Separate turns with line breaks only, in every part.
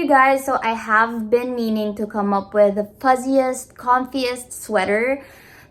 you guys, so I have been meaning to come up with the fuzziest, comfiest sweater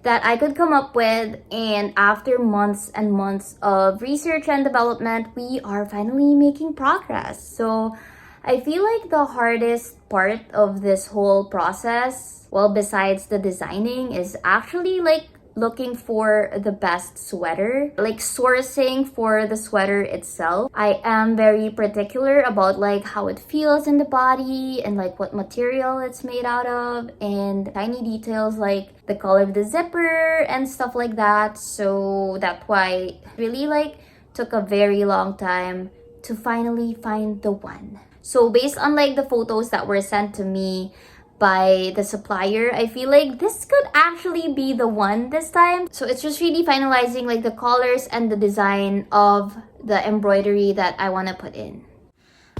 that I could come up with, and after months and months of research and development, we are finally making progress. So I feel like the hardest part of this whole process, well, besides the designing, is actually like looking for the best sweater, like sourcing for the sweater itself. I am very particular about like how it feels in the body and like what material it's made out of and tiny details like the color of the zipper and stuff like that. So that's why it really like took a very long time to finally find the one. So based on like the photos that were sent to me by the supplier, I feel like this could actually be the one this time. So it's just really finalizing like the colors and the design of the embroidery that I want to put in.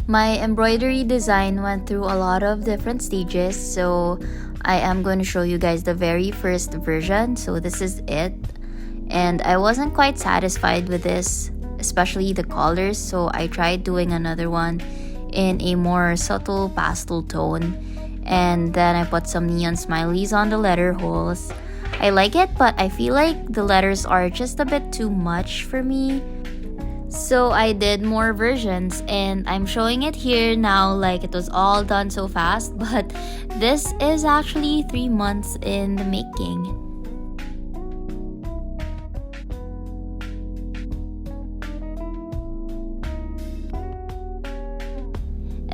My embroidery design went through a lot of different stages, so I am going to show you guys the very first version. So this is it, and I wasn't quite satisfied with this, especially the colors, so I tried doing another one in a more subtle pastel tone, and then I put some neon smileys on the letter holes. I like it, but I feel like the letters are just a bit too much for me. So I did more versions, and I'm showing it here now like it was all done so fast, but this is actually 3 months in the making.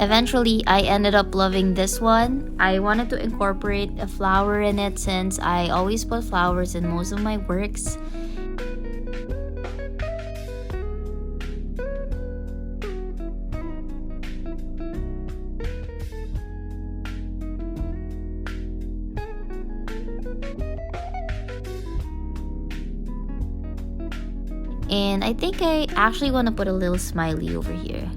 Eventually, I ended up loving this one. I wanted to incorporate a flower in it since I always put flowers in most of my works. And I think I actually want to put a little smiley over here.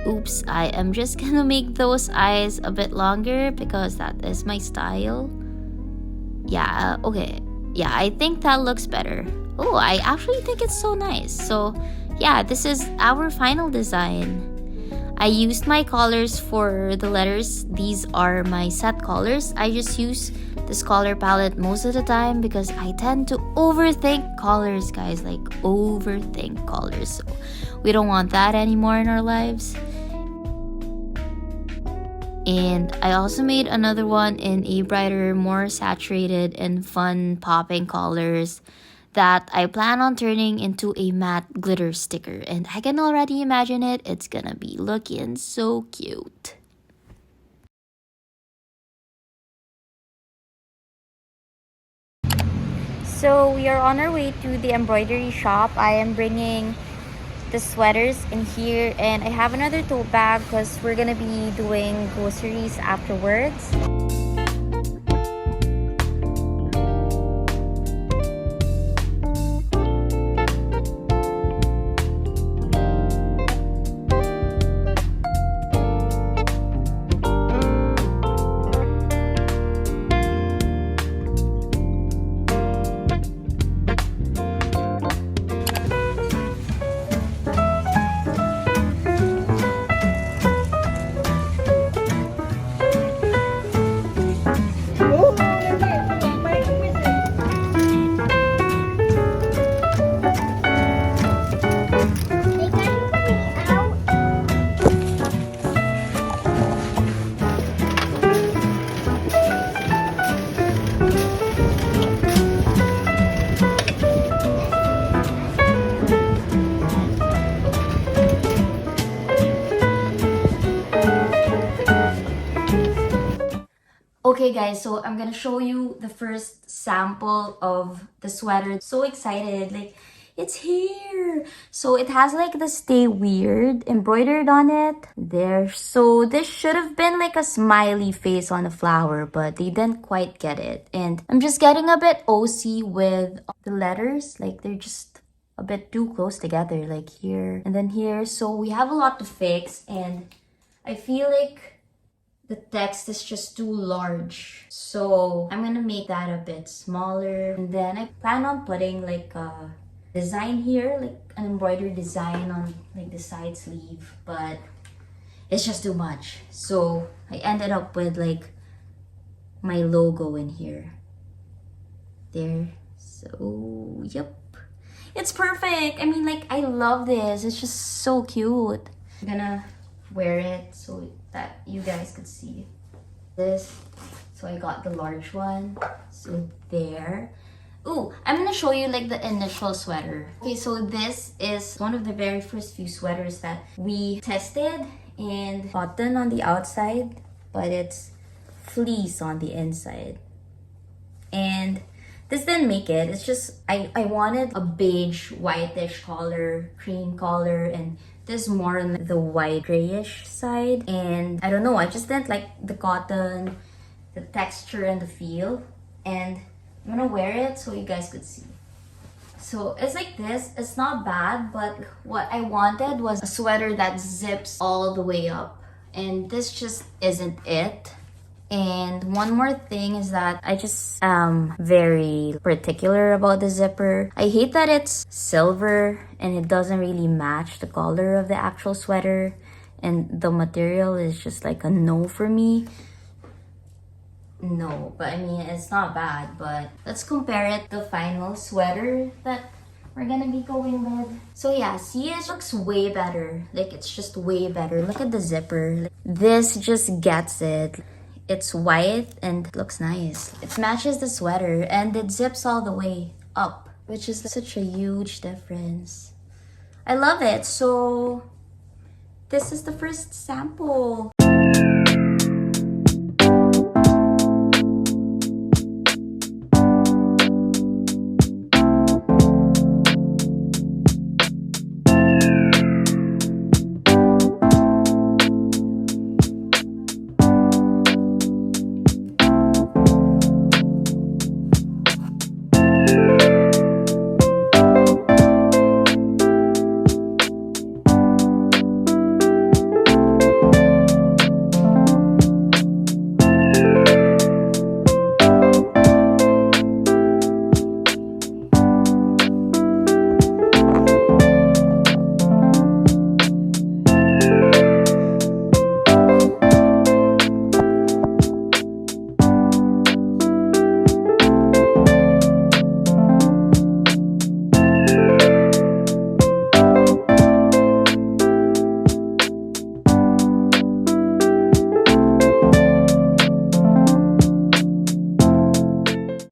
Oops, I am just gonna make those eyes a bit longer because that is my style. Yeah, okay. Yeah, I think that looks better. Oh, I actually think it's so nice. So yeah, this is our final design. I used my colors for the letters. These are my set colors. I just use this color palette most of the time because I tend to overthink colors, guys. Like overthink colors. So we don't want that anymore in our lives. And I also made another one in a brighter, more saturated and fun popping colors that I plan on turning into a matte glitter sticker. And I can already imagine it. It's gonna be looking so cute. So we are on our way to the embroidery shop. I am bringing the sweaters in here, and I have another tote bag because we're gonna be doing groceries afterwards. Okay guys, so I'm gonna show you the first sample of the sweater. So excited, like it's here. So it has like the Stay Weird embroidered on it there. So this should have been like a smiley face on a flower, but they didn't quite get it. And I'm just getting a bit OC with the letters, like they're just a bit too close together, like here and then here. So we have a lot to fix, and I feel like the text is just too large. So I'm gonna make that a bit smaller. And then I plan on putting like a design here, like an embroidered design on like the side sleeve, but it's just too much. So I ended up with like my logo in here. There. So, yep. It's perfect. I mean, like, I love this. It's just so cute. I'm gonna wear it so that you guys could see this. So I got the large one. So there. Ooh, I'm gonna show you like the initial sweater. Okay, so this is one of the very first few sweaters that we tested, and cotton on the outside, but it's fleece on the inside. And this didn't make it. It's just I wanted a beige whitish color, cream color, and this more on the white grayish side. And I don't know, I just didn't like the cotton, the texture and the feel. And I'm gonna wear it so you guys could see. So it's like this. It's not bad, but what I wanted was a sweater that zips all the way up, and this just isn't it. And one more thing is that I just am very particular about the zipper. I hate that it's silver and it doesn't really match the color of the actual sweater, and the material is just like a no for me. No, but I mean, it's not bad, but let's compare it to the final sweater that we're gonna be going with. So yeah, see, it looks way better. Like, it's just way better. Look at the zipper. This just gets it. It's white and it looks nice. It matches the sweater and it zips all the way up, which is such a huge difference. I love it. So this is the first sample.